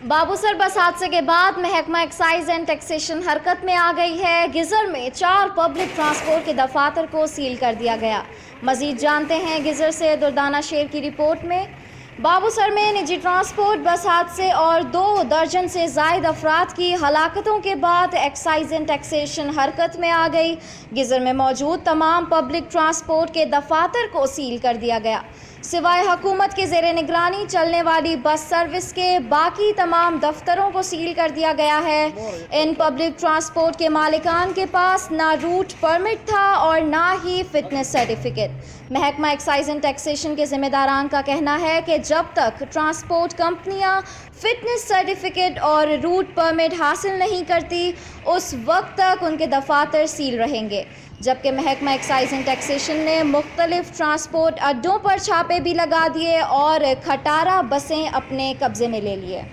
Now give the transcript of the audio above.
बाबूसर बस हादसे के बाद महकमा एक्साइज एंड टैक्सेशन हरकत में आ गई है। गिजर में 4 पब्लिक ट्रांसपोर्ट के दफातर को सील कर दिया गया। मजीद जानते हैं गिजर से दुर्दाना शेर की रिपोर्ट में। बाबूसर में निजी ट्रांसपोर्ट बस हादसे और 2 दर्जन से जायद अफराद की हलाकतों के बाद एक्साइज एंड टैक्सेशन हरकत में आ गई। गिजर में मौजूद तमाम पब्लिक ट्रांसपोर्ट के दफातर को सील कर दिया गया। सिवाय हुकूमत के ज़ेरे निगरानी चलने वाली बस सर्विस के बाकी तमाम दफ्तरों को सील कर दिया गया है। इन पब्लिक ट्रांसपोर्ट के मालिकान के पास ना रूट परमिट था और ना ही फिटनेस सर्टिफिकेट। महकमा एक्साइज एंड टैक्सेशन के ज़िम्मेदारान का कहना है कि जब तक ट्रांसपोर्ट कंपनियां फिटनेस सर्टिफिकेट और रूट परमिट हासिल नहीं करती, उस वक्त तक उनके दफातर सील रहेंगे। जबकि महकमा एक्साइज एंड टैक्सेशन ने मुख्तलिफ ट्रांसपोर्ट अड्डों पर छापे भी लगा दिए और खटारा बसें अपने कब्जे में ले लिए।